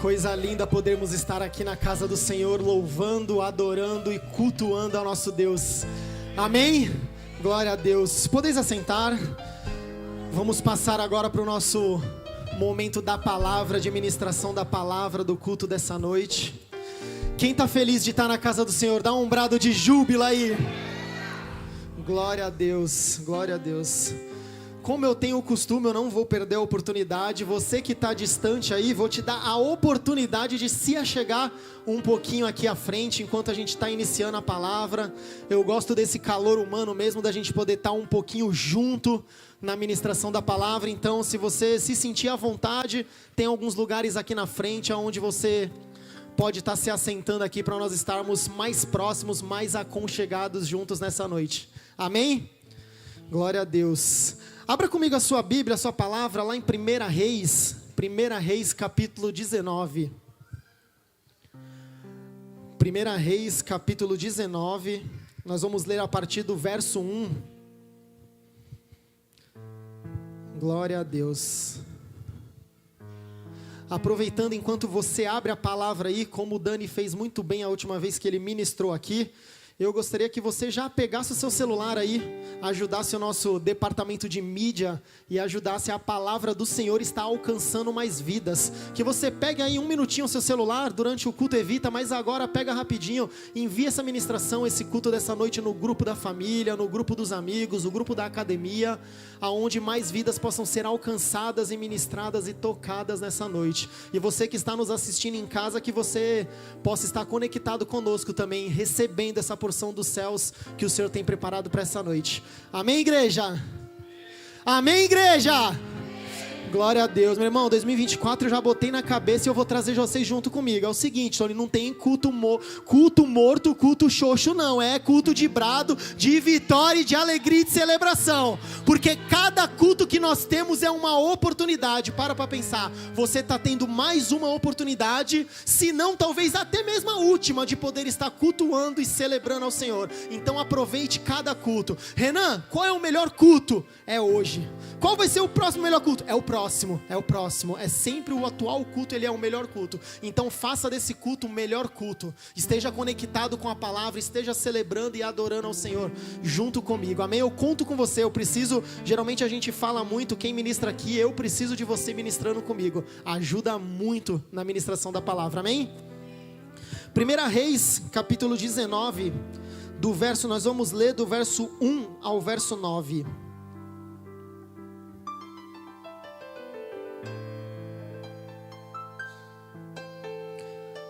Coisa linda podermos estar aqui na casa do Senhor, louvando, adorando e cultuando ao nosso Deus. Amém? Glória a Deus. Podeis assentar. Vamos passar agora para o nosso momento da palavra, de ministração da palavra, do culto dessa noite. Quem está feliz de estar na casa do Senhor, dá um brado de júbilo aí. Glória a Deus, glória a Deus. Como eu tenho o costume, eu não vou perder a oportunidade. Você que está distante aí, vou te dar a oportunidade de se achegar um pouquinho aqui à frente, enquanto a gente está iniciando a palavra. Eu gosto desse calor humano mesmo, da gente poder estar um pouquinho junto na ministração da palavra. Então, se você se sentir à vontade, tem alguns lugares aqui na frente, onde você pode estar se assentando aqui, para nós estarmos mais próximos, mais aconchegados juntos nessa noite. Amém? Glória a Deus. Abra comigo a sua Bíblia, a sua palavra, lá em 1 Reis, capítulo 19. 1 Reis, capítulo 19, nós vamos ler a partir do verso 1. Glória a Deus. Aproveitando enquanto você abre a palavra aí, como o Dani fez muito bem a última vez que ele ministrou aqui, eu gostaria que você já pegasse o seu celular aí, ajudasse o nosso departamento de mídia e ajudasse a palavra do Senhor estar alcançando mais vidas. Que você pegue aí um minutinho o seu celular, durante o culto evita, mas agora pega rapidinho, envia essa ministração, esse culto dessa noite no grupo da família, no grupo dos amigos, no grupo da academia, aonde mais vidas possam ser alcançadas e ministradas e tocadas nessa noite. E você que está nos assistindo em casa, que você possa estar conectado conosco também, recebendo essa porção dos céus que o Senhor tem preparado para essa noite. Amém, igreja? Amém, igreja? Glória a Deus, meu irmão. 2024 eu já botei na cabeça e eu vou trazer vocês junto comigo. É o seguinte, Tony, não tem culto morto, culto xoxo não. É culto de brado, de vitória, de alegria e de celebração. Porque cada culto que nós temos é uma oportunidade. Para pensar, você está tendo mais uma oportunidade, se não talvez até mesmo a última, de poder estar cultuando e celebrando ao Senhor. Então aproveite cada culto. Renan, qual é o melhor culto? É hoje. Qual vai ser o próximo melhor culto? É o próximo. É sempre o atual culto, ele é o melhor culto. Então faça desse culto o melhor culto. Esteja conectado com a palavra, esteja celebrando e adorando ao Senhor junto comigo. Amém? Eu conto com você, eu preciso, geralmente a gente fala muito, quem ministra aqui, eu preciso de você ministrando comigo. Ajuda muito na ministração da palavra. Amém? 1 Reis, capítulo 19, nós vamos ler do verso 1 ao verso 9.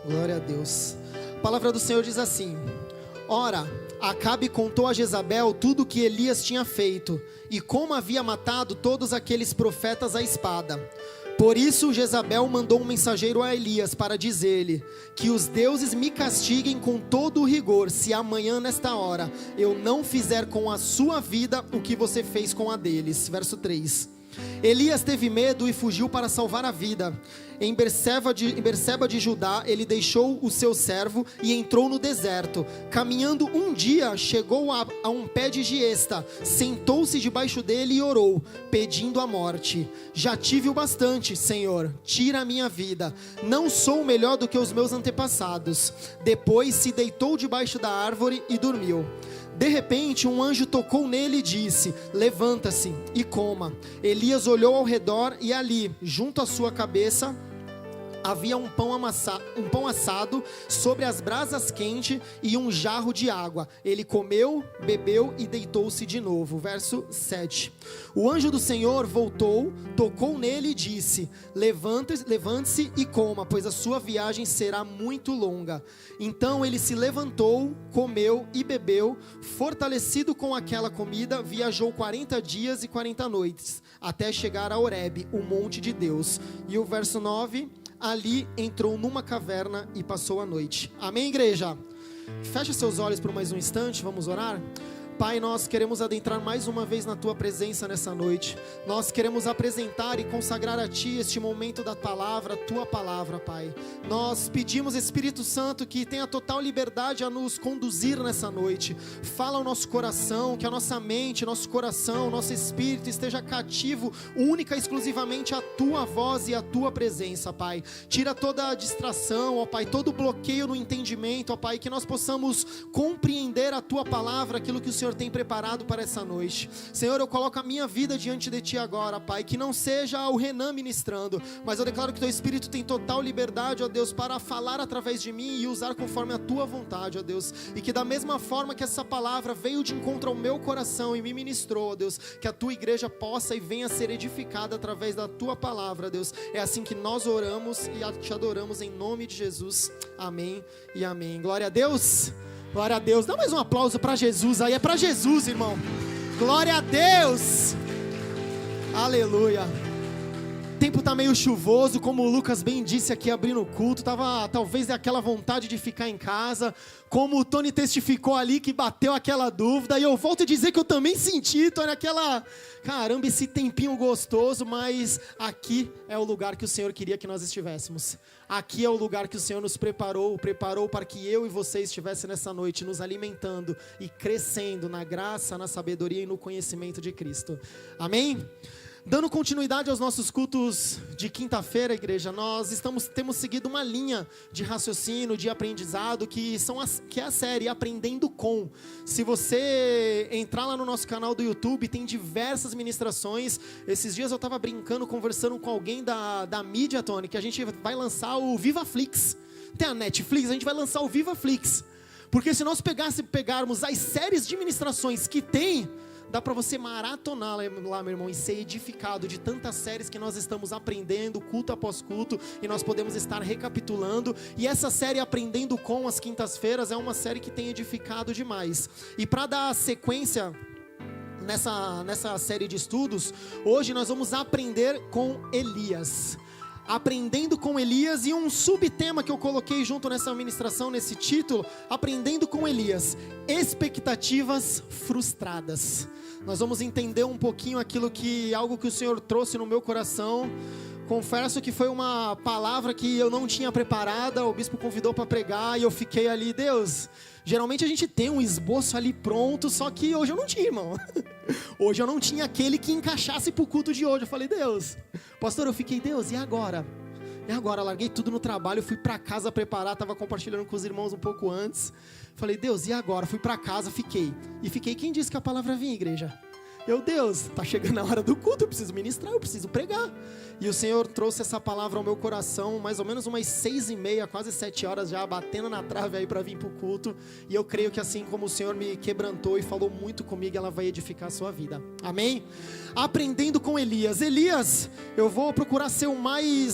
Glória a Deus. A palavra do Senhor diz assim: Ora, Acabe contou a Jezabel tudo o que Elias tinha feito, e como havia matado todos aqueles profetas à espada. Por isso Jezabel mandou um mensageiro a Elias para dizer-lhe: que os deuses me castiguem com todo o rigor, se amanhã nesta hora eu não fizer com a sua vida o que você fez com a deles. Verso 3. Elias teve medo e fugiu para salvar a vida. Em Berseba de Judá, ele deixou o seu servo e entrou no deserto. Caminhando um dia, chegou a um pé de giesta, sentou-se debaixo dele e orou, pedindo a morte. Já tive o bastante, Senhor, tira a minha vida. Não sou melhor do que os meus antepassados. Depois se deitou debaixo da árvore e dormiu. De repente um anjo tocou nele e disse: levanta-se e coma. Elias olhou ao redor e ali, junto à sua cabeça, havia um pão assado sobre as brasas quentes e um jarro de água. Ele comeu, bebeu e deitou-se de novo. Verso 7. O anjo do Senhor voltou, tocou nele e disse: levante-se e coma, pois a sua viagem será muito longa. Então ele se levantou, comeu e bebeu. Fortalecido com aquela comida, viajou 40 dias e 40 noites, até chegar a Horebe, o monte de Deus. E o verso 9... ali entrou numa caverna e passou a noite. Amém, igreja? Feche seus olhos por mais um instante, vamos orar. Pai, nós queremos adentrar mais uma vez na Tua presença nessa noite. Nós queremos apresentar e consagrar a Ti este momento da palavra, Tua palavra, Pai. Nós pedimos, Espírito Santo, que tenha total liberdade a nos conduzir nessa noite. Fala ao nosso coração, que a nossa mente, nosso coração, nosso espírito esteja cativo, única e exclusivamente a Tua voz e a Tua presença, Pai. Tira toda a distração, ó Pai, todo bloqueio no entendimento, ó Pai, que nós possamos compreender a Tua palavra, aquilo que o Senhor tem preparado para essa noite. Senhor, eu coloco a minha vida diante de Ti agora, Pai, que não seja o Renan ministrando, mas eu declaro que Teu Espírito tem total liberdade, ó Deus, para falar através de mim e usar conforme a Tua vontade, ó Deus, e que da mesma forma que essa palavra veio de encontro ao meu coração e me ministrou, ó Deus, que a Tua igreja possa e venha a ser edificada através da Tua palavra, Deus. É assim que nós oramos e Te adoramos em nome de Jesus, amém e amém. Glória a Deus. Glória a Deus. Dá mais um aplauso para Jesus aí. É para Jesus, irmão. Glória a Deus. Aleluia. O tempo tá meio chuvoso, como o Lucas bem disse aqui abrindo o culto. Tava talvez aquela vontade de ficar em casa. Como o Tony testificou ali que bateu aquela dúvida. E eu volto a dizer que eu também senti, Tony, aquela... Caramba, esse tempinho gostoso, mas aqui é o lugar que o Senhor queria que nós estivéssemos. Aqui é o lugar que o Senhor nos preparou para que eu e você estivessem nessa noite, nos alimentando e crescendo na graça, na sabedoria e no conhecimento de Cristo. Amém? Dando continuidade aos nossos cultos de quinta-feira, igreja, nós temos seguido uma linha de raciocínio, de aprendizado, que é a série Aprendendo Com. Se você entrar lá no nosso canal do YouTube, tem diversas ministrações. Esses dias eu estava brincando, conversando com alguém da mídia, Tony, que a gente vai lançar o VivaFlix. Tem a Netflix, a gente vai lançar o VivaFlix. Porque se nós pegarmos as séries de ministrações que tem... Dá para você maratonar lá, meu irmão, e ser edificado de tantas séries que nós estamos aprendendo, culto após culto, e nós podemos estar recapitulando. E essa série Aprendendo Com as quintas-feiras é uma série que tem edificado demais. E para dar sequência nessa série de estudos, hoje nós vamos aprender com Elias. Aprendendo com Elias, e um subtema que eu coloquei junto nessa ministração, nesse título, Aprendendo com Elias, expectativas frustradas. Nós vamos entender um pouquinho algo que o Senhor trouxe no meu coração. Confesso que foi uma palavra que eu não tinha preparada, o bispo convidou para pregar e eu fiquei ali, Deus, geralmente a gente tem um esboço ali pronto, só que hoje eu não tinha, irmão. Hoje eu não tinha aquele que encaixasse para o culto de hoje. Eu falei, Deus, pastor, eu fiquei, Deus, e agora? E agora? Larguei tudo no trabalho, fui para casa preparar, estava compartilhando com os irmãos um pouco antes. Falei, Deus, e agora? Fui para casa, fiquei. E fiquei, quem disse que a palavra vinha, igreja? Deus, tá chegando a hora do culto, eu preciso ministrar, eu preciso pregar. E o Senhor trouxe essa palavra ao meu coração, mais ou menos umas 6:30, quase 7 horas já, batendo na trave aí para vir pro culto. E eu creio que assim como o Senhor me quebrantou e falou muito comigo, ela vai edificar a sua vida. Amém? Aprendendo com Elias. Elias, eu vou procurar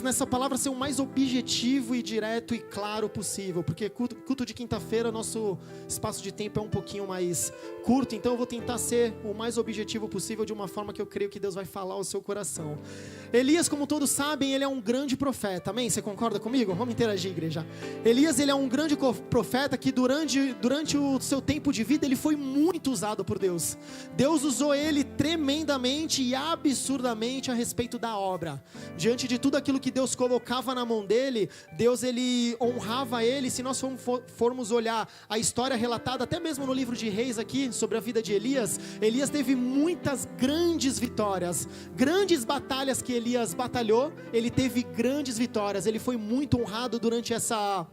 nessa palavra, ser o mais objetivo e direto e claro possível, porque culto de quinta-feira, nosso espaço de tempo é um pouquinho mais curto, então eu vou tentar ser o mais objetivo possível, de uma forma que eu creio que Deus vai falar ao seu coração. Elias, como todos sabem, ele é um grande profeta, amém? Você concorda comigo? Vamos interagir, igreja. Elias, ele é um grande profeta que durante o seu tempo de vida, ele foi muito usado por Deus. Deus usou ele tremendamente e absurdamente a respeito da obra. Diante de tudo aquilo que Deus colocava na mão dele, Deus, ele honrava ele. Se nós formos olhar a história relatada, até mesmo no livro de Reis aqui, sobre a vida de Elias, Elias teve muitas grandes vitórias, grandes batalhas que Elias batalhou, ele teve grandes vitórias, ele foi muito honrado durante essa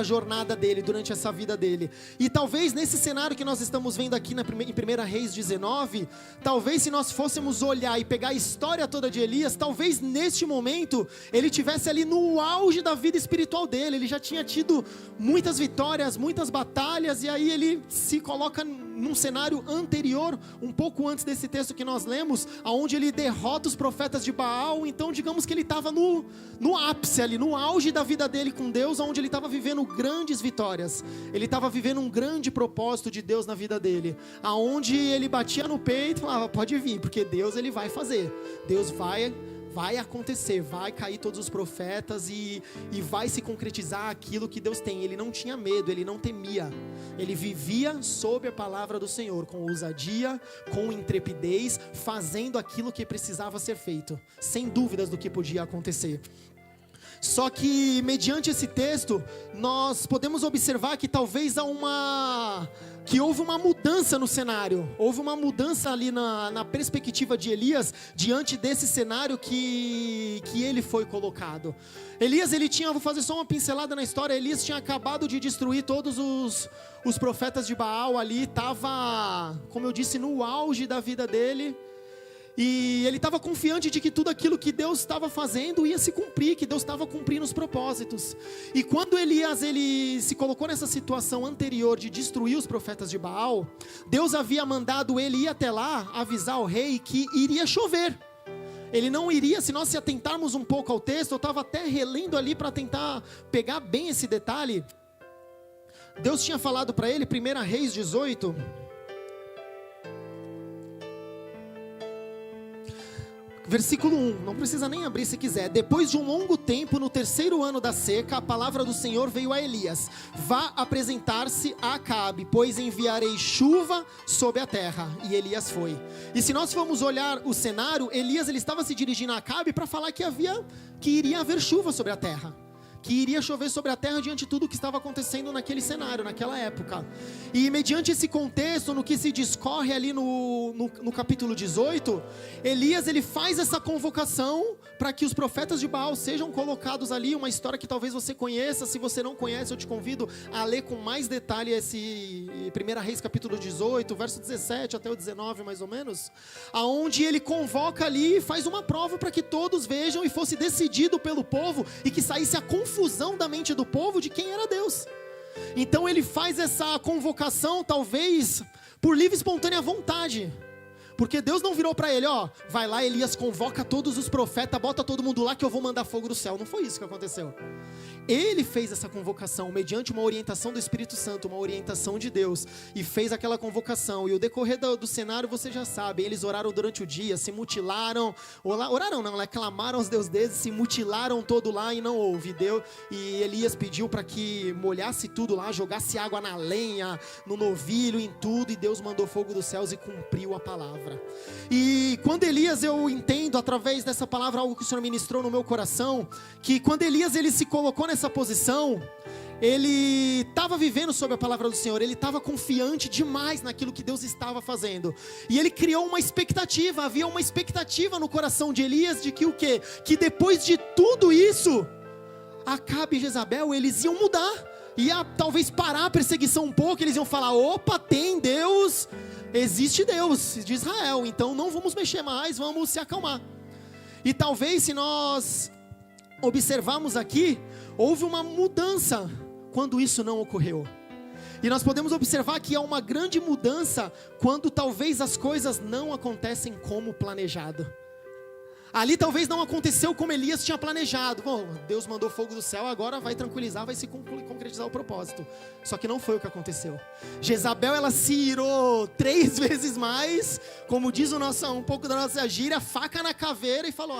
jornada dele, durante essa vida dele. E talvez nesse cenário que nós estamos vendo aqui em 1 Reis 19, talvez se nós fôssemos olhar e pegar a história toda de Elias, talvez neste momento ele tivesse ali no auge da vida espiritual dele. Ele já tinha tido muitas vitórias, muitas batalhas, e aí ele se coloca num cenário anterior, um pouco antes desse texto que nós lemos, onde ele derrota os profetas de Baal. Então digamos que ele estava no ápice ali, no auge da vida dele com Deus, onde ele estava vivendo grandes vitórias, ele estava vivendo um grande propósito de Deus na vida dele, aonde ele batia no peito e falava, pode vir, porque Deus, ele vai fazer, Deus vai vai acontecer, vai cair todos os profetas e vai se concretizar aquilo que Deus tem. Ele não tinha medo, ele não temia, ele vivia sob a palavra do Senhor, com ousadia, com intrepidez, fazendo aquilo que precisava ser feito, sem dúvidas do que podia acontecer. Só que, mediante esse texto, nós podemos observar que talvez houve uma mudança no cenário. Houve uma mudança ali na perspectiva de Elias, diante desse cenário que ele foi colocado. Elias, vou fazer só uma pincelada na história. Elias tinha acabado de destruir todos os profetas de Baal ali, estava, como eu disse, no auge da vida dele. E ele estava confiante de que tudo aquilo que Deus estava fazendo ia se cumprir, que Deus estava cumprindo os propósitos. E quando Elias ele se colocou nessa situação anterior de destruir os profetas de Baal, Deus havia mandado ele ir até lá, avisar o rei que iria chover. Ele não iria, se nós se atentarmos um pouco ao texto, eu estava até relendo ali para tentar pegar bem esse detalhe. Deus tinha falado para ele, 1 Reis 18... Versículo 1, não precisa nem abrir se quiser. Depois de um longo tempo, no 3º ano da seca, a palavra do Senhor veio a Elias: vá apresentar-se a Acabe, pois enviarei chuva sobre a terra. E Elias foi. E se nós formos olhar o cenário, Elias ele estava se dirigindo a Acabe para falar que iria haver chuva sobre a terra, que iria chover sobre a terra diante de tudo o que estava acontecendo naquele cenário, naquela época. E mediante esse contexto, no que se discorre ali no capítulo 18, Elias ele faz essa convocação para que os profetas de Baal sejam colocados ali, uma história que talvez você conheça. Se você não conhece, eu te convido a ler com mais detalhe esse 1 Reis capítulo 18, verso 17 até o 19 mais ou menos, aonde ele convoca ali e faz uma prova para que todos vejam e fosse decidido pelo povo e que saísse a confusão da mente do povo de quem era Deus. Então ele faz essa convocação talvez por livre e espontânea vontade, porque Deus não virou para ele: vai lá Elias, convoca todos os profetas, bota todo mundo lá que eu vou mandar fogo do céu. Não foi isso que aconteceu. Ele fez essa convocação mediante uma orientação do Espírito Santo, uma orientação de Deus, e fez aquela convocação. E o decorrer do cenário você já sabe, eles oraram durante o dia, se mutilaram, clamaram aos deuses deles, se mutilaram todo lá e não houve. E Elias pediu para que molhasse tudo lá, jogasse água na lenha, no novilho, em tudo, e Deus mandou fogo dos céus e cumpriu a palavra. E quando Elias, eu entendo através dessa palavra algo que o Senhor ministrou no meu coração, que quando Elias ele se colocou nessa posição, ele estava vivendo sob a palavra do Senhor, ele estava confiante demais naquilo que Deus estava fazendo, e ele criou uma expectativa, havia uma expectativa no coração de Elias de que o quê? Que depois de tudo isso, Acabe e Jezabel, eles iam mudar, ia talvez parar a perseguição um pouco, eles iam falar: opa, tem Deus, existe Deus de Israel, então não vamos mexer mais, vamos se acalmar. E talvez se nós observarmos aqui, houve uma mudança quando isso não ocorreu. E nós podemos observar que há uma grande mudança quando talvez as coisas não acontecem como planejado. Ali talvez não aconteceu como Elias tinha planejado. Bom, Deus mandou fogo do céu, agora vai tranquilizar, vai se concretizar o propósito. Só que não foi o que aconteceu. Jezabel, ela se irou 3 vezes mais, como diz um pouco da nossa gíria, faca na caveira, e falou: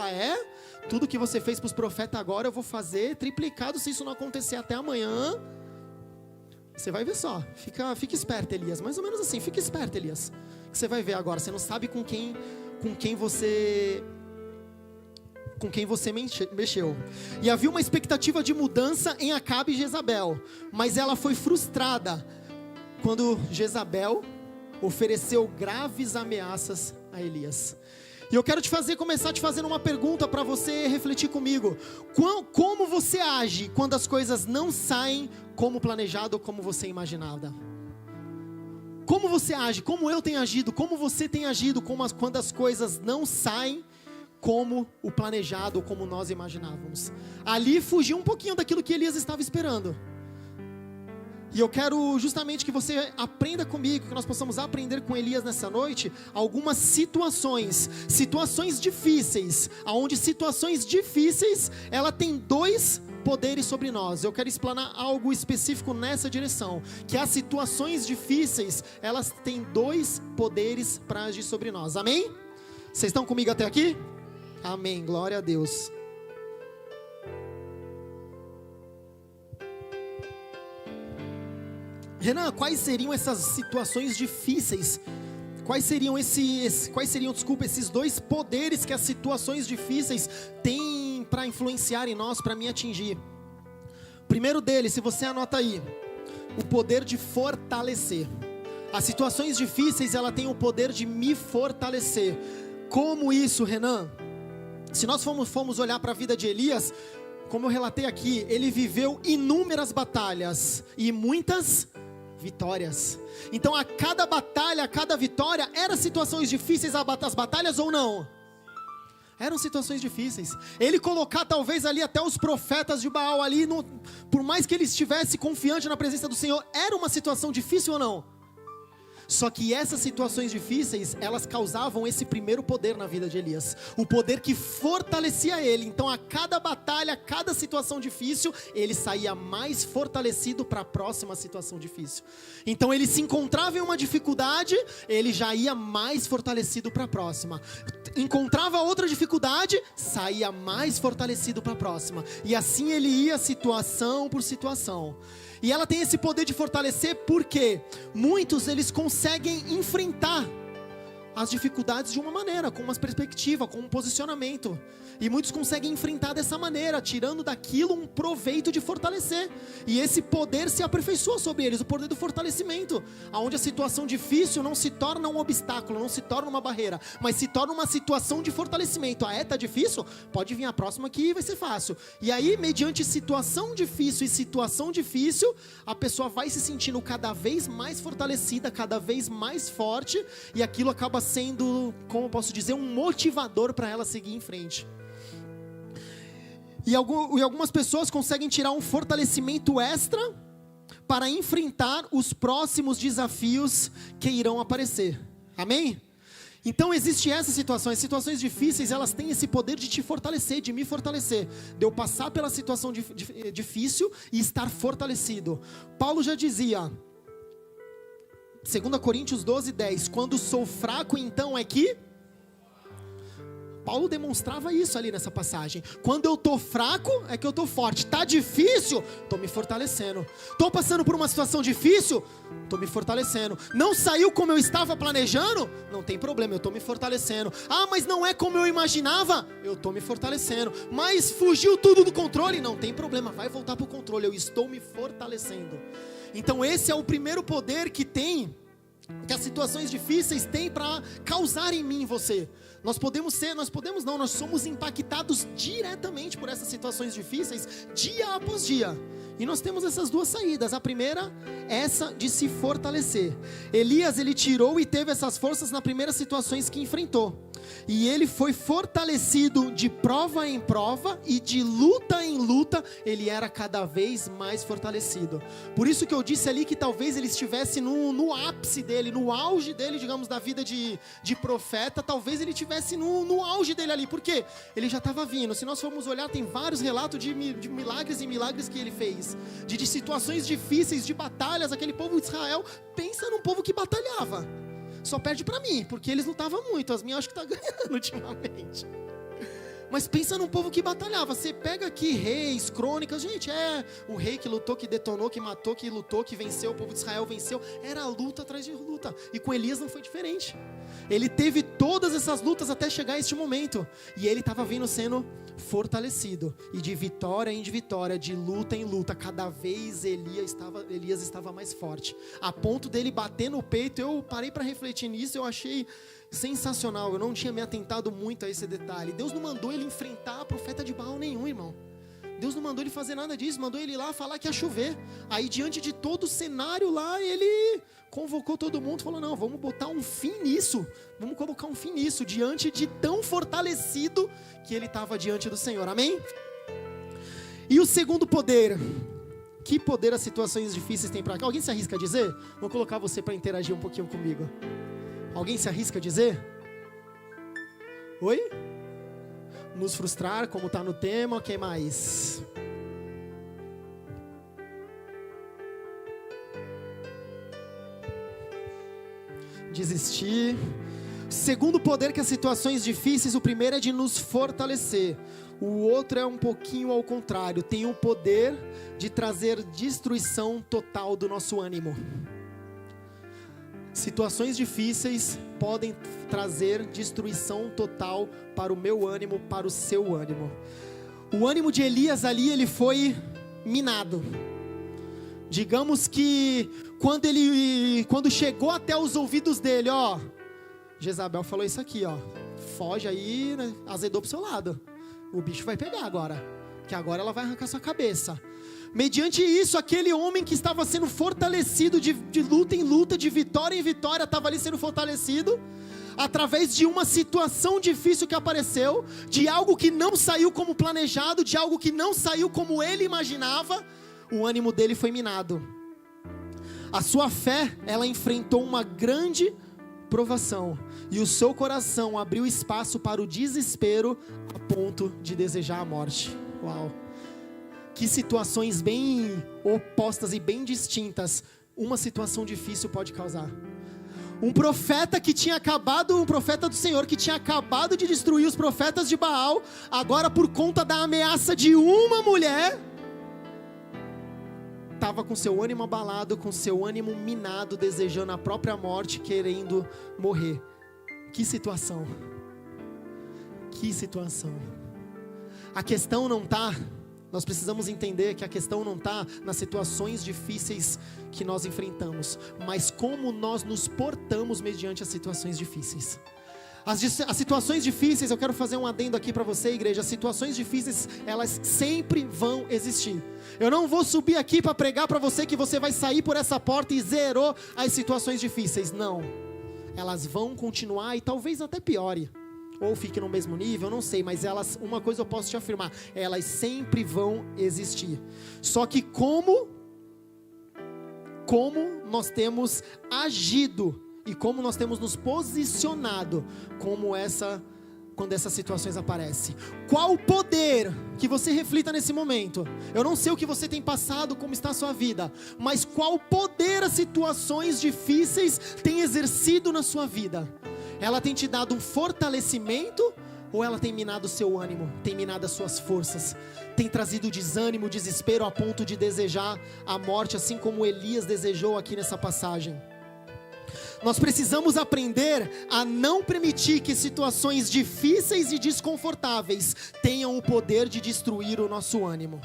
tudo que você fez para os profetas agora eu vou fazer triplicado se isso não acontecer até amanhã. Você vai ver só, fica esperto, Elias, mais ou menos assim, fica esperto, Elias, que você vai ver agora. Você não sabe com quem você mexeu. E havia uma expectativa de mudança em Acabe e Jezabel, mas ela foi frustrada quando Jezabel ofereceu graves ameaças a Elias. E eu quero começar te fazendo uma pergunta para você refletir comigo. Como você age quando as coisas não saem como planejado ou como você imaginava? Como você age? Como eu tenho agido? Como você tem agido quando as coisas não saem como o planejado, ou como nós imaginávamos? Ali fugiu um pouquinho daquilo que Elias estava esperando. E eu quero justamente que você aprenda comigo, que nós possamos aprender com Elias nessa noite, algumas situações difíceis, onde situações difíceis, ela tem 2 poderes sobre nós. Eu quero explanar algo específico nessa direção, que as situações difíceis, elas têm 2 poderes para agir sobre nós. Amém? Vocês estão comigo até aqui? Amém, glória a Deus. Renan, quais seriam essas situações difíceis? Quais seriam esses dois poderes que as situações difíceis têm para influenciar em nós, para me atingir? Primeiro deles, se você anota aí, o poder de fortalecer. As situações difíceis, ela tem o poder de me fortalecer. Como isso, Renan? Se nós formos olhar para a vida de Elias, como eu relatei aqui, ele viveu inúmeras batalhas e muitas vitórias. Então a cada batalha, a cada vitória, eram situações difíceis as batalhas ou não? Eram situações difíceis. Ele colocar talvez ali até os profetas de Baal ali, por mais que ele estivesse confiante na presença do Senhor, era uma situação difícil ou não? Só que essas situações difíceis, elas causavam esse primeiro poder na vida de Elias, o poder que fortalecia ele. Então a cada batalha, a cada situação difícil, ele saía mais fortalecido para a próxima situação difícil. Então ele se encontrava em uma dificuldade, ele já ia mais fortalecido para a próxima. Encontrava outra dificuldade, saía mais fortalecido para a próxima. E assim ele ia situação por situação. E ela tem esse poder de fortalecer porque muitos eles conseguem enfrentar as dificuldades de uma maneira, com uma perspectiva, com um posicionamento. E muitos conseguem enfrentar dessa maneira, tirando daquilo um proveito de fortalecer. E esse poder se aperfeiçoa sobre eles, o poder do fortalecimento. Onde a situação difícil não se torna um obstáculo, não se torna uma barreira, mas se torna uma situação de fortalecimento. Tá difícil? Pode vir a próxima que vai ser fácil. E aí, mediante situação difícil, a pessoa vai se sentindo cada vez mais fortalecida, cada vez mais forte. E aquilo acaba sendo, como eu posso dizer, um motivador para ela seguir em frente. E algumas pessoas conseguem tirar um fortalecimento extra para enfrentar os próximos desafios que irão aparecer. Amém? Então existe essa situação. As situações difíceis, elas têm esse poder de te fortalecer, de me fortalecer, de eu passar pela situação difícil e estar fortalecido. Paulo já dizia, 2 Coríntios 12:10, quando sou fraco, então é que... Paulo demonstrava isso ali nessa passagem. Quando eu estou fraco, é que eu estou forte. Está difícil? Estou me fortalecendo. Estou passando por uma situação difícil? Estou me fortalecendo. Não saiu como eu estava planejando? Não tem problema, eu estou me fortalecendo. Ah, mas não é como eu imaginava? Eu estou me fortalecendo. Mas fugiu tudo do controle? Não tem problema, vai voltar para o controle. Eu estou me fortalecendo. Então esse é o primeiro poder que as situações difíceis têm para causar em mim e você. Nós somos impactados diretamente por essas situações difíceis, dia após dia. E nós temos essas duas saídas. A primeira, essa de se fortalecer. Elias, ele tirou e teve essas forças nas primeiras situações que enfrentou. E ele foi fortalecido de prova em prova e de luta em luta, ele era cada vez mais fortalecido. Por isso que eu disse ali que talvez ele estivesse no ápice dele, no auge dele, digamos, da vida de profeta. Talvez ele estivesse no auge dele ali, porque ele já estava vindo. Se nós formos olhar, tem vários relatos de milagres e milagres que ele fez, de situações difíceis, de batalhas. Aquele povo de Israel, pensa num povo que batalhava. Só perde pra mim, porque eles lutavam muito. As minhas acho que tá ganhando ultimamente. Mas pensa num povo que batalhava. Você pega aqui reis, crônicas. Gente, o rei que lutou, que detonou, que matou, que lutou, que venceu. O povo de Israel venceu. Era luta atrás de luta. E com Elias não foi diferente. Ele teve todas essas lutas até chegar a este momento. E ele estava vindo sendo fortalecido. E de vitória em vitória, de luta em luta, cada vez Elias estava mais forte. A ponto dele bater no peito. Eu parei para refletir nisso. Eu achei sensacional. Eu não tinha me atentado muito a esse detalhe. Deus não mandou ele enfrentar profeta de Baal nenhum, irmão. Deus não mandou ele fazer nada disso. Mandou ele ir lá falar que ia chover. Aí diante de todo o cenário lá, ele convocou todo mundo e falou, não, vamos botar um fim nisso. Vamos colocar um fim nisso. Diante de tão fortalecido que ele estava diante do Senhor. Amém? E o segundo poder. Que poder as situações difíceis têm para cá? Alguém se arrisca a dizer? Vou colocar você para interagir um pouquinho comigo. Alguém se arrisca a dizer? Oi? Nos frustrar, como está no tema, o que mais? Desistir. segundo poder que as situações difíceis, o primeiro é de nos fortalecer. O outro é um pouquinho ao contrário, tem o poder de trazer destruição total do nosso ânimo. Situações difíceis podem trazer destruição total para o meu ânimo, para o seu ânimo. O ânimo de Elias ali, ele foi minado. Digamos que quando chegou até os ouvidos dele, ó, Jezabel falou isso aqui, ó, foge aí, né, azedou pro seu lado. O bicho vai pegar agora, que agora ela vai arrancar sua cabeça. Mediante isso, aquele homem que estava sendo fortalecido de luta em luta, de vitória em vitória, estava ali sendo fortalecido, através de uma situação difícil que apareceu, de algo que não saiu como planejado, de algo que não saiu como ele imaginava, o ânimo dele foi minado. A sua fé, ela enfrentou uma grande provação, e o seu coração abriu espaço para o desespero, a ponto de desejar a morte. Uau! Que situações bem opostas e bem distintas uma situação difícil pode causar. Um profeta um profeta do Senhor que tinha acabado de destruir os profetas de Baal, agora por conta da ameaça de uma mulher, estava com seu ânimo abalado, com seu ânimo minado, desejando a própria morte, querendo morrer. Que situação. Que situação. A questão não está... Nós precisamos entender que a questão não está nas situações difíceis que nós enfrentamos, mas como nós nos portamos mediante as situações difíceis. As situações difíceis, eu quero fazer um adendo aqui para você, igreja. As situações difíceis, elas sempre vão existir. Eu não vou subir aqui para pregar para você que você vai sair por essa porta e zerou as situações difíceis. Não. Elas vão continuar e talvez até piore. Ou fique no mesmo nível, não sei, mas uma coisa eu posso te afirmar, elas sempre vão existir. Só que como nós temos agido e como nós temos nos posicionado quando essas situações aparecem. Qual o poder que você reflita nesse momento? Eu não sei o que você tem passado, como está a sua vida, mas qual poder as situações difíceis têm exercido na sua vida? Ela tem te dado um fortalecimento ou ela tem minado o seu ânimo, tem minado as suas forças, tem trazido desânimo, desespero a ponto de desejar a morte, assim como Elias desejou aqui nessa passagem? Nós precisamos aprender a não permitir que situações difíceis e desconfortáveis tenham o poder de destruir o nosso ânimo.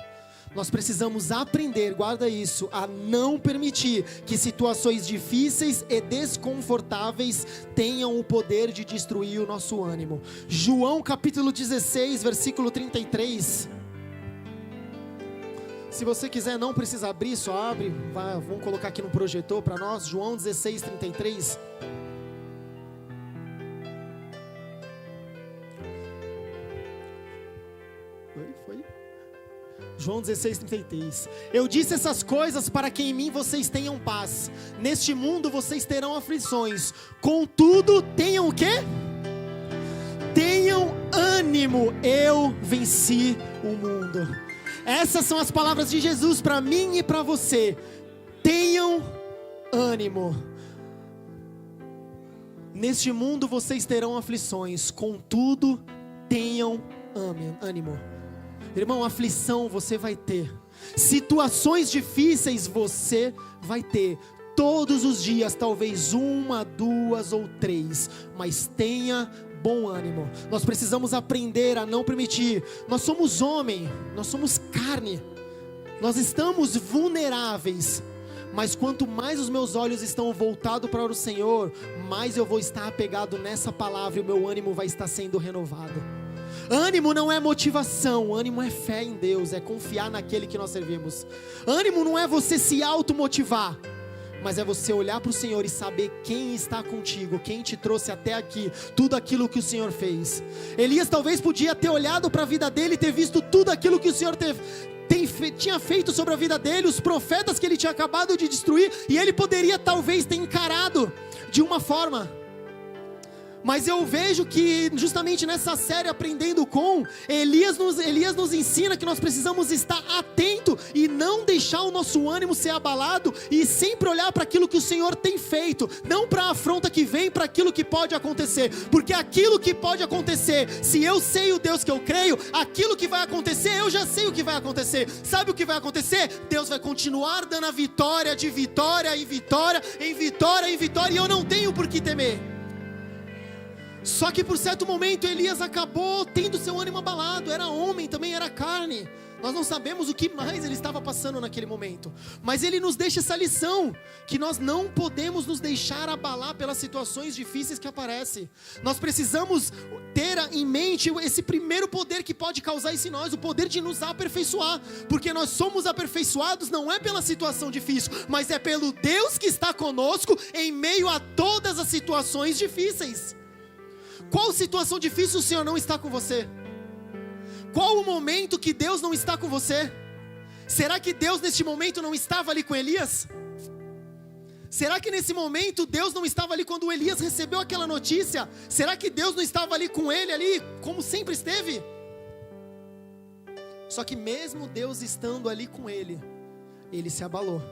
Nós precisamos aprender, guarda isso, a não permitir que situações difíceis e desconfortáveis tenham o poder de destruir o nosso ânimo. João capítulo 16, versículo 33. Se você quiser, não precisa abrir, só abre. Vamos colocar aqui no projetor para nós. João 16, 33. Foi? João 16, 33. Eu disse essas coisas para que em mim vocês tenham paz. Neste mundo vocês terão aflições. Contudo, tenham o quê? Tenham ânimo. Eu venci o mundo. Essas são as palavras de Jesus para mim e para você. Tenham ânimo. Neste mundo vocês terão aflições. Contudo, tenham ânimo. Irmão, aflição você vai ter. Situações difíceis você vai ter. Todos os dias, talvez 1, 2 ou 3. Mas tenha bom ânimo. Nós precisamos aprender a não permitir. Nós somos homem, nós somos carne. Nós estamos vulneráveis. Mas quanto mais os meus olhos estão voltados para o Senhor, mais eu vou estar apegado nessa palavra e o meu ânimo vai estar sendo renovado. Ânimo não é motivação, ânimo é fé em Deus, é confiar naquele que nós servimos. Ânimo não é você se automotivar, mas é você olhar para o Senhor e saber quem está contigo, quem te trouxe até aqui, tudo aquilo que o Senhor fez. Elias talvez podia ter olhado para a vida dele e ter visto tudo aquilo que o Senhor tinha feito sobre a vida dele, os profetas que ele tinha acabado de destruir, e ele poderia talvez ter encarado de uma forma. Mas eu vejo que justamente nessa série Aprendendo com, Elias nos ensina que nós precisamos estar atento e não deixar o nosso ânimo ser abalado, e sempre olhar para aquilo que o Senhor tem feito, não para a afronta que vem, para aquilo que pode acontecer, porque aquilo que pode acontecer, se eu sei o Deus que eu creio, aquilo que vai acontecer, eu já sei o que vai acontecer. Sabe o que vai acontecer? Deus vai continuar dando a vitória, de vitória em vitória, em vitória em vitória, e eu não tenho por que temer. Só que por certo momento Elias acabou tendo seu ânimo abalado. Era homem, também era carne. Nós não sabemos o que mais ele estava passando naquele momento, mas ele nos deixa essa lição, que nós não podemos nos deixar abalar pelas situações difíceis que aparecem. Nós precisamos ter em mente esse primeiro poder que pode causar isso em nós, o poder de nos aperfeiçoar, porque nós somos aperfeiçoados não é pela situação difícil, mas é pelo Deus que está conosco em meio a todas as situações difíceis. Qual situação difícil o Senhor não está com você? Qual o momento que Deus não está com você? Será que Deus neste momento não estava ali com Elias? Será que nesse momento Deus não estava ali quando Elias recebeu aquela notícia? Será que Deus não estava ali com ele ali, como sempre esteve? Só que mesmo Deus estando ali com ele, ele se abalou.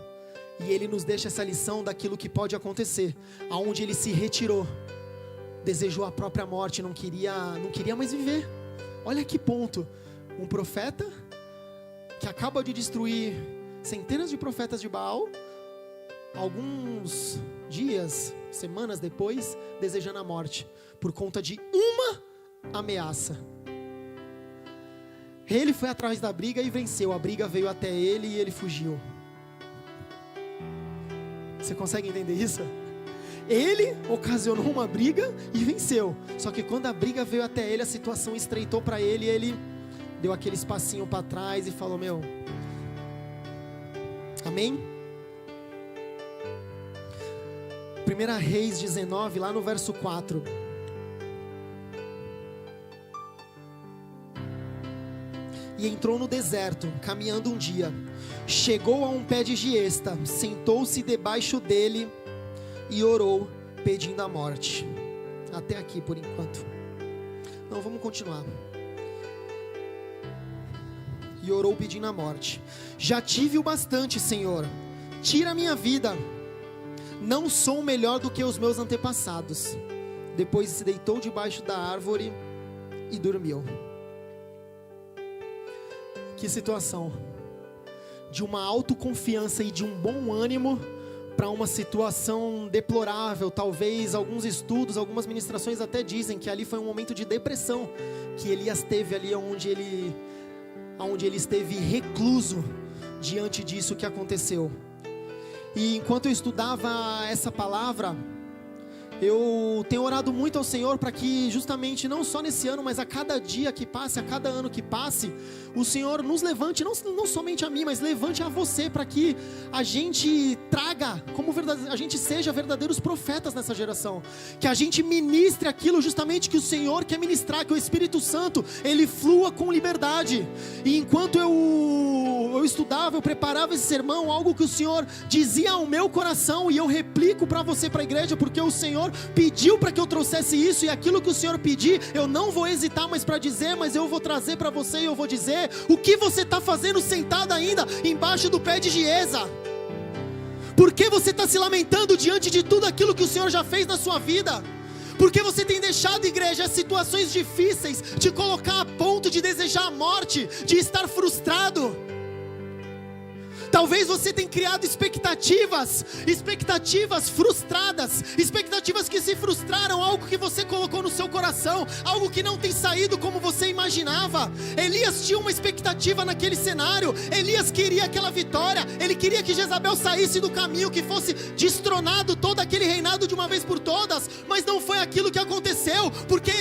E ele nos deixa essa lição daquilo que pode acontecer, aonde ele se retirou, desejou a própria morte, não queria mais viver. Olha que ponto, um profeta que acaba de destruir centenas de profetas de Baal, alguns dias, semanas depois, desejando a morte, por conta de uma ameaça. Ele foi atrás da briga e venceu, a briga veio até ele e ele fugiu. Você consegue entender isso? Ele ocasionou uma briga e venceu. Só que quando a briga veio até ele, a situação estreitou para ele, e ele deu aquele espacinho para trás e falou: meu, amém? 1 Reis 19, lá no verso 4. E entrou no deserto, caminhando um dia. Chegou a um pé de giesta, sentou-se debaixo dele e orou, pedindo a morte. Até aqui por enquanto. Não, vamos continuar. E orou pedindo a morte. Já tive o bastante, Senhor. Tira a minha vida. Não sou melhor do que os meus antepassados. Depois se deitou debaixo da árvore e dormiu. Que situação. De uma autoconfiança e de um bom ânimo para uma situação deplorável. Talvez alguns estudos, algumas ministrações até dizem que ali foi um momento de depressão que Elias teve ali, onde ele esteve recluso diante disso que aconteceu. E enquanto eu estudava essa palavra, eu tenho orado muito ao Senhor para que justamente não só nesse ano, mas a cada dia que passe, a cada ano que passe, o Senhor nos levante, não somente a mim, mas levante a você, para que a gente traga, a gente seja verdadeiros profetas nessa geração, que a gente ministre aquilo justamente que o Senhor quer ministrar, que o Espírito Santo, ele flua com liberdade. E enquanto eu estudava, eu preparava esse sermão, algo que o Senhor dizia ao meu coração, e eu replico para você, para a igreja, porque o Senhor pediu para que eu trouxesse isso, e aquilo que o Senhor pedir, eu não vou hesitar mais para dizer, mas eu vou trazer para você, e eu vou dizer: o que você está fazendo sentado ainda embaixo do pé de Giesa? Por que você está se lamentando diante de tudo aquilo que o Senhor já fez na sua vida? Por que você tem deixado, igreja, as situações difíceis te colocar a ponto de desejar a morte, de estar frustrado? Talvez você tenha criado expectativas frustradas, expectativas que se frustraram, algo que você colocou no seu coração, algo que não tem saído como você imaginava. Elias tinha uma expectativa naquele cenário, Elias queria aquela vitória, ele queria que Jezabel saísse do caminho, que fosse destronado todo aquele reinado de uma vez por todas, mas não foi aquilo que aconteceu, porque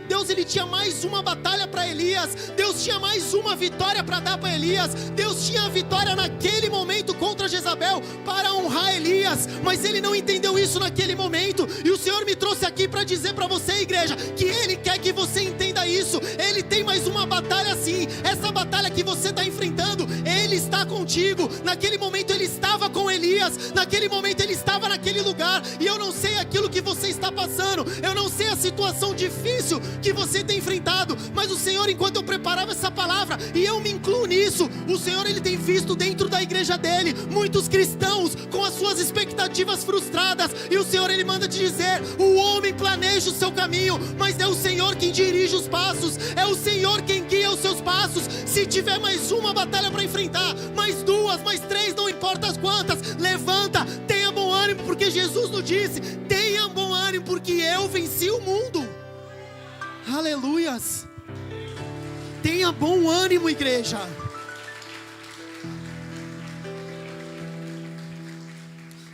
Deus tinha mais uma batalha para Elias, Deus tinha mais uma vitória para dar para Elias, Deus tinha a vitória naquele momento contra Jezabel para honrar Elias, mas ele não entendeu isso naquele momento, e o Senhor me trouxe aqui para dizer para você, igreja, que Ele quer que você entenda isso. Ele tem mais uma batalha sim, essa batalha que você está enfrentando, Ele está com contigo. Naquele momento Ele estava com Elias, naquele momento Ele estava naquele lugar. E eu não sei aquilo que você está passando, eu não sei a situação difícil que você tem enfrentado, mas o Senhor, enquanto eu preparava essa palavra, e eu me incluo nisso, o Senhor, Ele tem visto dentro da igreja dEle muitos cristãos com as suas expectativas frustradas, e o Senhor, Ele manda te dizer: o homem planeja o seu caminho, mas é o Senhor quem dirige os passos, é o Senhor quem guia os seus passos. Se tiver mais uma batalha para enfrentar, mais duas, mais três, não importa as quantas, levanta, tenha bom ânimo, porque Jesus nos disse: tenha bom ânimo, porque eu venci o mundo. Aleluias. Tenha bom ânimo, igreja.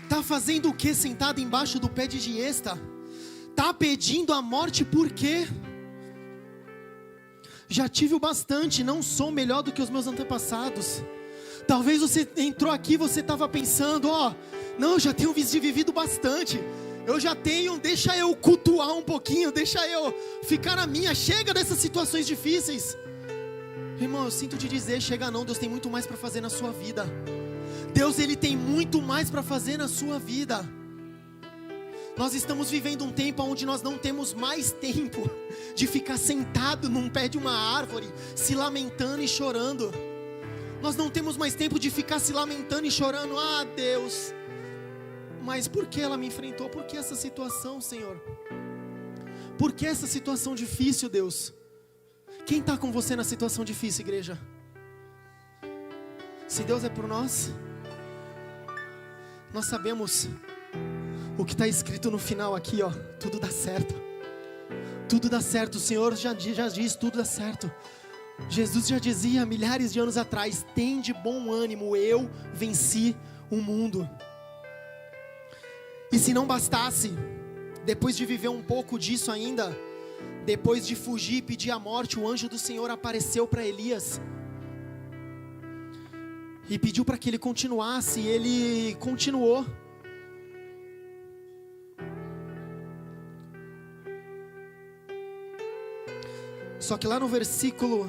Tá fazendo o que sentado embaixo do pé de giesta? Tá pedindo a morte por quê? Já tive o bastante, não sou melhor do que os meus antepassados. Talvez você entrou aqui, você estava pensando: não, eu já tenho vivido bastante, eu já tenho, deixa eu cultuar um pouquinho, deixa eu ficar na minha, chega dessas situações difíceis. Irmão, eu sinto te dizer, chega não, Deus tem muito mais para fazer na sua vida. Deus, Ele tem muito mais para fazer na sua vida. Nós estamos vivendo um tempo onde nós não temos mais tempo de ficar sentado num pé de uma árvore, se lamentando e chorando. Nós não temos mais tempo de ficar se lamentando e chorando: ah, Deus, mas por que ela me enfrentou? Por que essa situação, Senhor? Por que essa situação difícil, Deus? Quem está com você na situação difícil, igreja? Se Deus é por nós, nós sabemos o que está escrito no final aqui, tudo dá certo. Tudo dá certo, o Senhor já diz, tudo dá certo. Jesus já dizia milhares de anos atrás: tem de bom ânimo, eu venci o mundo. E se não bastasse, depois de viver um pouco disso ainda, depois de fugir e pedir a morte, o anjo do Senhor apareceu para Elias e pediu para que ele continuasse, e ele continuou. Só que lá no versículo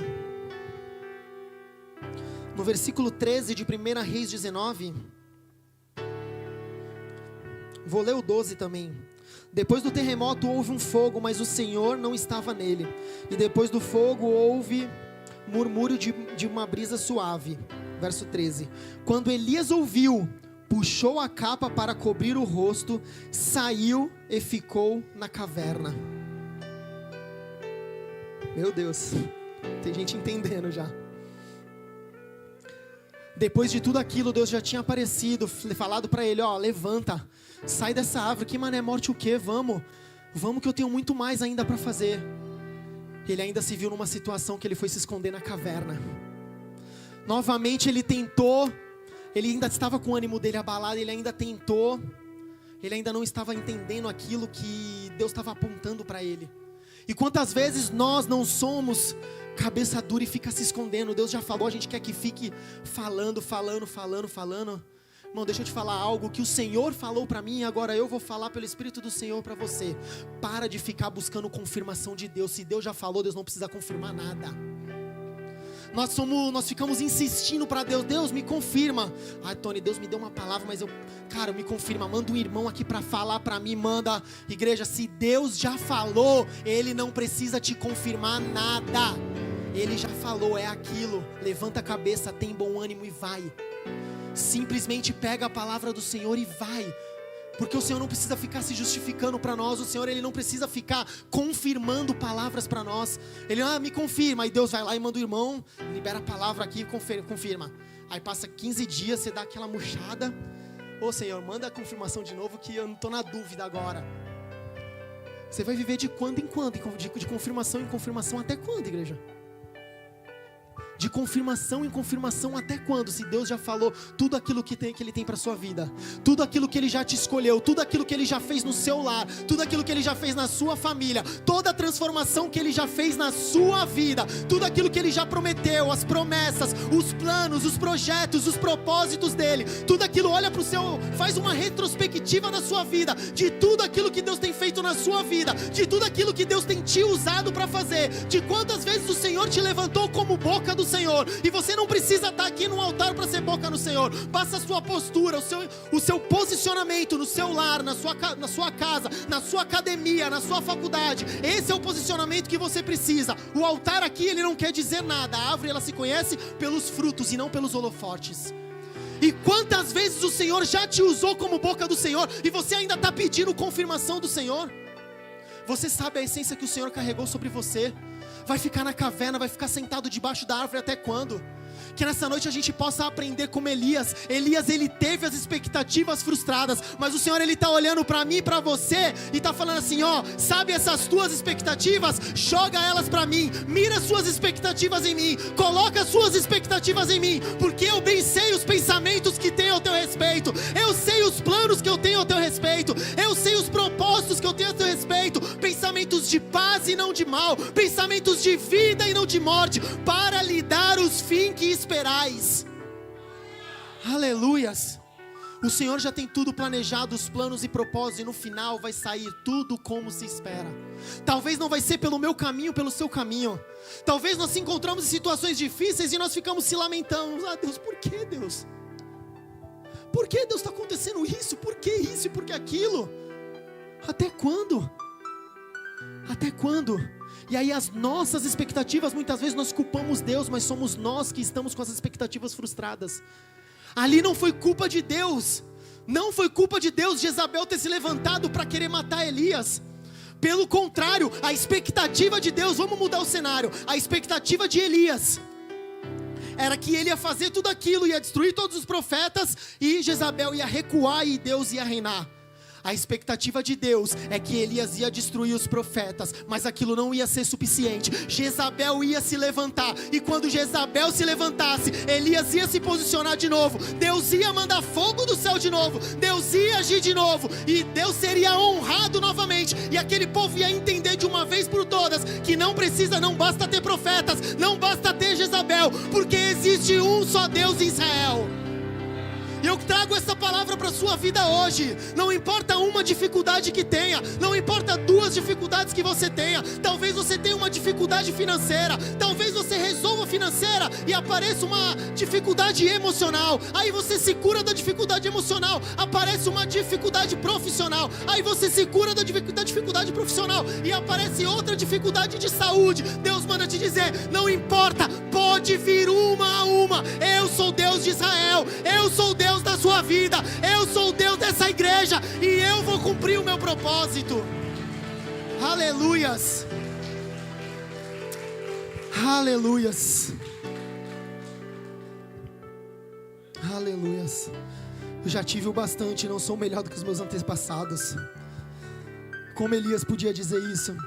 13 de 1 Reis 19, vou ler o 12 também. Depois do terremoto houve um fogo, mas o Senhor não estava nele. E depois do fogo houve murmúrio de uma brisa suave. Verso 13. Quando Elias ouviu, puxou a capa para cobrir o rosto, saiu e ficou na caverna. Meu Deus, tem gente entendendo já. Depois de tudo aquilo, Deus já tinha aparecido, falado para ele: levanta, sai dessa árvore, que mané, morte o quê? Vamos que eu tenho muito mais ainda para fazer. Ele ainda se viu numa situação que ele foi se esconder na caverna. Novamente ele tentou, ele ainda estava com o ânimo dele abalado, ele ainda tentou, ele ainda não estava entendendo aquilo que Deus estava apontando para ele. E quantas vezes nós não somos cabeça dura e fica se escondendo? Deus já falou, a gente quer que fique falando. Irmão, deixa eu te falar algo que o Senhor falou para mim, e agora eu vou falar pelo Espírito do Senhor para você. Para de ficar buscando confirmação de Deus. Se Deus já falou, Deus não precisa confirmar nada. Nós ficamos insistindo para Deus: Deus, me confirma. Ai, Tony, Deus me deu uma palavra, mas me confirma, manda um irmão aqui para falar para mim, manda. Igreja, se Deus já falou, Ele não precisa te confirmar nada. Ele já falou, é aquilo. Levanta a cabeça, tem bom ânimo e vai. Simplesmente pega a palavra do Senhor e vai. Porque o Senhor não precisa ficar se justificando para nós. O Senhor, Ele não precisa ficar confirmando palavras para nós. Ele, me confirma. Aí Deus vai lá e manda o irmão, libera a palavra aqui e confirma. Aí passa 15 dias, você dá aquela murchada. Ô Senhor, manda a confirmação de novo, que eu não estou na dúvida agora. Você vai viver de quando em quando, de confirmação em confirmação, até quando, igreja? De confirmação em confirmação até quando? Se Deus já falou tudo aquilo que Ele tem para a sua vida, tudo aquilo que Ele já te escolheu, tudo aquilo que Ele já fez no seu lar, tudo aquilo que Ele já fez na sua família, toda a transformação que Ele já fez na sua vida, tudo aquilo que Ele já prometeu, as promessas, os planos, os projetos, os propósitos dEle, tudo aquilo, olha para o seu, faz uma retrospectiva da sua vida, de tudo aquilo que Deus tem feito na sua vida, de tudo aquilo que Deus tem te usado para fazer, de quantas vezes o Senhor te levantou como boca do do Senhor. E você não precisa estar aqui no altar para ser boca no Senhor. Basta a sua postura, o seu posicionamento no seu lar, na sua casa, na sua academia, na sua faculdade. Esse é o posicionamento que você precisa. O altar aqui, ele não quer dizer nada. A árvore, ela se conhece pelos frutos e não pelos holofotes. E quantas vezes o Senhor já te usou como boca do Senhor e você ainda está pedindo confirmação do Senhor? Você sabe a essência que o Senhor carregou sobre você? Vai ficar na caverna, vai ficar sentado debaixo da árvore até quando? Que nessa noite a gente possa aprender como Elias. Elias, ele teve as expectativas frustradas, mas o Senhor, ele está olhando para mim e para você e está falando assim, ó, sabe essas tuas expectativas? Joga elas para mim, mira suas expectativas em mim, coloca suas expectativas em mim, porque eu bem sei os pensamentos que tenho ao teu respeito, eu sei os planos que eu tenho ao teu respeito, eu sei os propósitos que eu tenho ao teu respeito, pensamentos de paz e não de mal, pensamentos de vida e não de morte, para lhe dar os fins que esperais. Aleluias. O Senhor já tem tudo planejado, os planos e propósitos, e no final vai sair tudo como se espera. Talvez não vai ser pelo meu caminho, pelo seu caminho. Talvez nós se encontramos em situações difíceis e nós ficamos se lamentando. Ah, Deus, por que Deus? Por que Deus está acontecendo isso? Por que isso e por que aquilo? Até quando? Até quando? E aí as nossas expectativas, muitas vezes nós culpamos Deus, mas somos nós que estamos com as expectativas frustradas. Ali não foi culpa de Deus, não foi culpa de Deus Jezabel ter se levantado para querer matar Elias. Pelo contrário, a expectativa de Deus, vamos mudar o cenário, a expectativa de Elias era que ele ia fazer tudo aquilo, ia destruir todos os profetas, e Jezabel ia recuar e Deus ia reinar. A expectativa de Deus é que Elias ia destruir os profetas, mas aquilo não ia ser suficiente. Jezabel ia se levantar, e quando Jezabel se levantasse, Elias ia se posicionar de novo, Deus ia mandar fogo do céu de novo, Deus ia agir de novo, e Deus seria honrado novamente, e aquele povo ia entender de uma vez por todas, que não basta ter profetas, não basta ter Jezabel, porque existe um só Deus em Israel. Eu trago essa palavra para a sua vida hoje. Não importa uma dificuldade que tenha, não importa duas dificuldades que você tenha. Talvez você tenha uma dificuldade financeira, talvez você resolva financeira e apareça uma dificuldade emocional. Aí você se cura da dificuldade emocional, aparece uma dificuldade profissional. Aí você se cura da dificuldade profissional e aparece outra dificuldade de saúde. Deus manda te dizer, não importa, pode vir uma a uma. Eu sou Deus de Israel, eu sou o Deus da sua vida, eu sou o Deus dessa igreja e eu vou cumprir o meu propósito. Aleluias. Aleluias. Aleluias. Eu já tive o bastante, não sou melhor do que os meus antepassados. Como Elias podia dizer isso?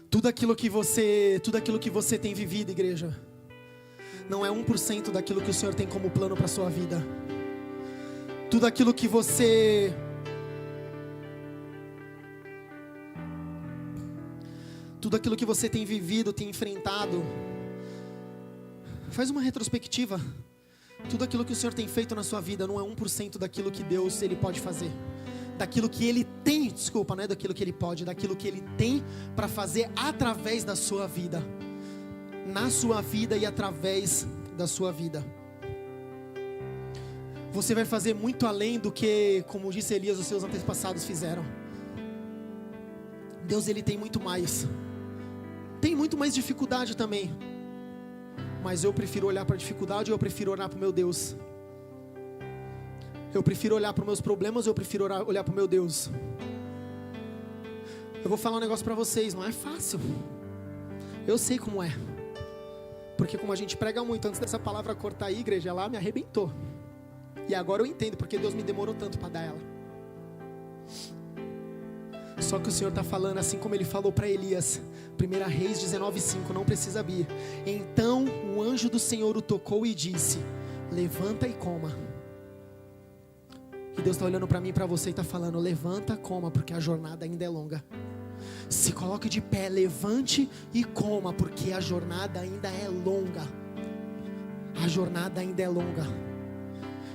Tudo aquilo que você tem vivido, igreja, não é 1% daquilo que o Senhor tem como plano para a sua vida. Tudo aquilo que você tem vivido, tem enfrentado, faz uma retrospectiva. Tudo aquilo que o Senhor tem feito na sua vida não é 1% daquilo que Deus, Ele pode fazer. Daquilo que Ele tem, não é daquilo que Ele pode, daquilo que Ele tem para fazer através da sua vida. Na sua vida e através da sua vida. Você vai fazer muito além do que, como disse Elias, os seus antepassados fizeram. Deus, Ele tem muito mais. Tem muito mais dificuldade também. Mas eu prefiro olhar para a dificuldade ou eu prefiro olhar para o meu Deus? Eu prefiro olhar para os meus problemas ou eu prefiro olhar para o meu Deus? Eu vou falar um negócio para vocês, não é fácil. Eu sei como é. Porque como a gente prega muito, antes dessa palavra cortar a igreja, ela me arrebentou. E agora eu entendo porque Deus me demorou tanto para dar ela. Só que o Senhor está falando assim como Ele falou para Elias. 1 Reis 19:5, não precisa abrir. Então o anjo do Senhor o tocou e disse, levanta e coma. E Deus está olhando para mim e para você e está falando, levanta, coma, porque a jornada ainda é longa. Se coloque de pé, levante e coma, porque a jornada ainda é longa. A jornada ainda é longa.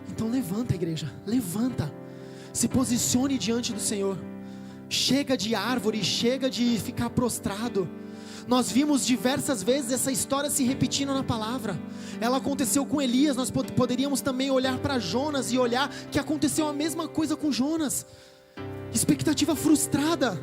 Então levanta, igreja, levanta. Se posicione diante do Senhor. Chega de árvore, chega de ficar prostrado. Nós vimos diversas vezes essa história se repetindo na palavra. Ela aconteceu com Elias, nós poderíamos também olhar para Jonas e olhar que aconteceu a mesma coisa com Jonas. Expectativa frustrada.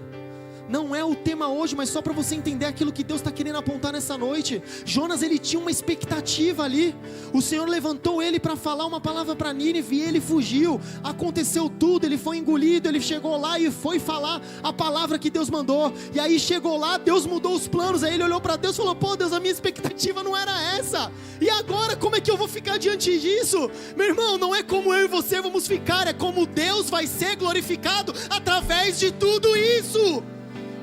Não é o tema hoje, mas só para você entender aquilo que Deus está querendo apontar nessa noite. Jonas, ele tinha uma expectativa ali. O Senhor levantou ele para falar uma palavra para Nínive e ele fugiu. Aconteceu tudo, ele foi engolido, ele chegou lá e foi falar a palavra que Deus mandou. E aí chegou lá, Deus mudou os planos. Aí ele olhou para Deus e falou: pô Deus, a minha expectativa não era essa. E agora como é que eu vou ficar diante disso? Meu irmão, não é como eu e você vamos ficar, é como Deus vai ser glorificado através de tudo isso.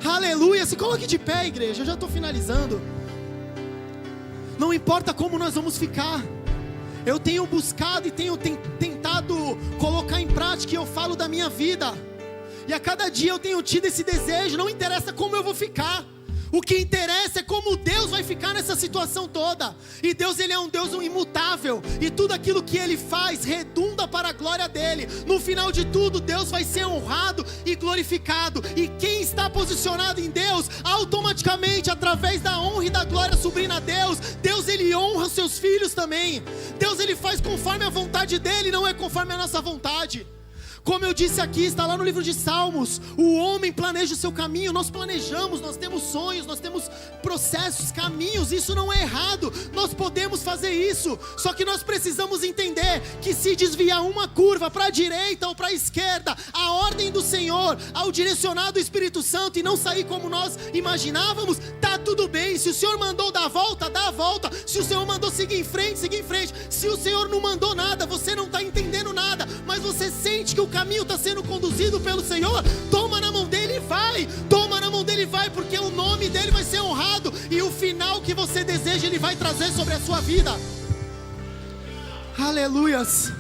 Aleluia, se coloque de pé, igreja, eu já estou finalizando. Não importa como nós vamos ficar. Eu tenho buscado e tenho tentado colocar em prática, e eu falo da minha vida. E a cada dia eu tenho tido esse desejo. Não interessa como eu vou ficar, o que interessa é como Deus vai ficar nessa situação toda. E Deus, ele é um Deus imutável, e tudo aquilo que ele faz redunda para a glória dele. No final de tudo, Deus vai ser honrado e glorificado. E quem está posicionado em Deus, automaticamente, através da honra e da glória subindo a Deus, Deus, ele honra os seus filhos também. Deus, ele faz conforme a vontade dele, não é conforme a nossa vontade. Como eu disse aqui, está lá no livro de Salmos: o homem planeja o seu caminho. Nós planejamos, nós temos sonhos, nós temos processos, caminhos. Isso não é errado, nós podemos fazer isso. Só que nós precisamos entender que se desviar uma curva para a direita ou para a esquerda, a ordem do Senhor, ao direcionar do Espírito Santo, e não sair como nós imaginávamos, tá tudo bem. Se o Senhor mandou dar a volta, dá a volta. Se o Senhor mandou seguir em frente, seguir em frente. Se o Senhor não mandou nada, você não está entendendo nada, mas você sente que o caminho está sendo conduzido pelo Senhor, toma na mão dele e vai. Toma na mão dele e vai, porque o nome dele vai ser honrado, e o final que você deseja, ele vai trazer sobre a sua vida. Aleluias.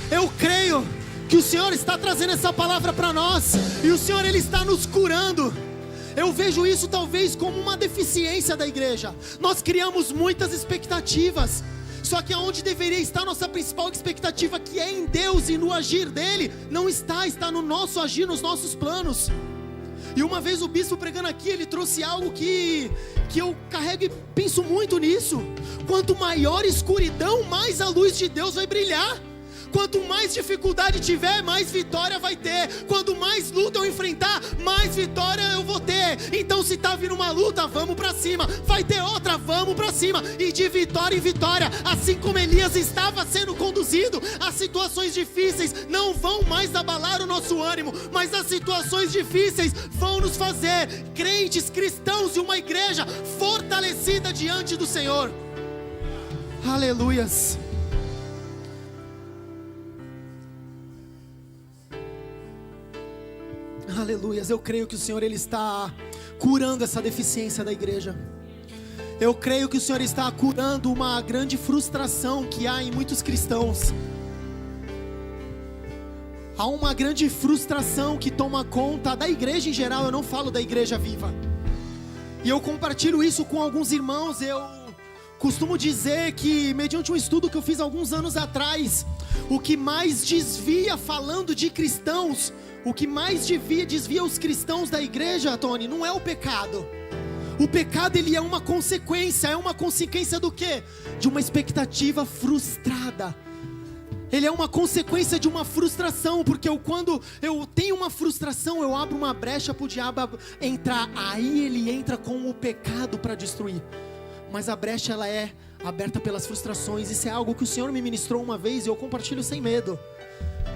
Eu creio que o Senhor está trazendo essa palavra para nós, e o Senhor, ele está nos curando. Eu vejo isso talvez como uma deficiência da igreja. Nós criamos muitas expectativas, só que aonde deveria estar nossa principal expectativa, que é em Deus e no agir dele, não está no nosso agir, nos nossos planos. E uma vez o bispo pregando aqui, ele trouxe algo que eu carrego e penso muito nisso. Quanto maior escuridão, mais a luz de Deus vai brilhar. Quanto mais dificuldade tiver, mais vitória vai ter. Quanto mais luta eu enfrentar, mais vitória eu vou ter. Então se está vindo uma luta, vamos para cima. Vai ter outra, vamos para cima. E de vitória em vitória, assim como Elias estava sendo conduzido, as situações difíceis não vão mais abalar o nosso ânimo, mas as situações difíceis vão nos fazer crentes, cristãos, e uma igreja fortalecida diante do Senhor. Aleluias. Aleluias, eu creio que o Senhor, ele está curando essa deficiência da igreja. Eu creio que o Senhor está curando uma grande frustração que há em muitos cristãos. Há uma grande frustração que toma conta da igreja em geral, eu não falo da igreja viva. E eu compartilho isso com alguns irmãos. Eu costumo dizer que, mediante um estudo que eu fiz alguns anos atrás, o que mais desvia, falando de cristãos, o que mais desvia os cristãos da igreja, Tony, não é o pecado. O pecado, ele é uma consequência do quê? De uma expectativa frustrada. Ele é uma consequência de uma frustração, porque quando eu tenho uma frustração, eu abro uma brecha para o diabo entrar. Aí ele entra com o pecado para destruir. Mas a brecha, ela é aberta pelas frustrações. Isso é algo que o Senhor me ministrou uma vez e eu compartilho sem medo.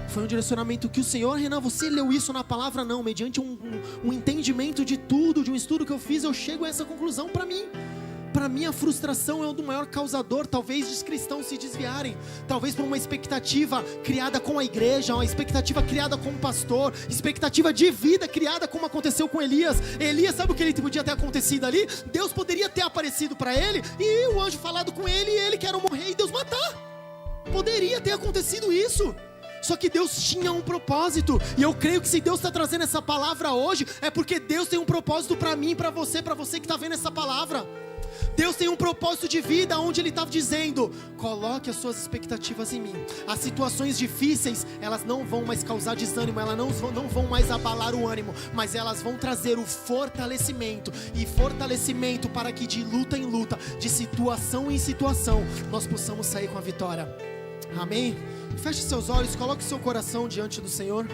Foi um direcionamento que o Senhor: Renan, você leu isso na palavra? Não, mediante um entendimento de tudo, de um estudo que eu fiz, eu chego a essa conclusão. Para mim a frustração é o do maior causador, talvez, dos cristãos se desviarem. Talvez por uma expectativa criada com a igreja, uma expectativa criada com o pastor, expectativa de vida criada como aconteceu com Elias. Elias, sabe o que ele podia ter acontecido ali? Deus poderia ter aparecido para ele, e o anjo falado com ele, e ele quer morrer e Deus matar. Poderia ter acontecido isso. Só que Deus tinha um propósito, e eu creio que se Deus está trazendo essa palavra hoje, é porque Deus tem um propósito para mim, para você que está vendo essa palavra. Deus tem um propósito de vida onde Ele está dizendo: coloque as suas expectativas em mim. As situações difíceis, elas não vão mais causar desânimo, elas não vão mais abalar o ânimo, mas elas vão trazer o fortalecimento, e fortalecimento para que de luta em luta, de situação em situação, nós possamos sair com a vitória. Amém? Feche seus olhos, coloque seu coração diante do Senhor.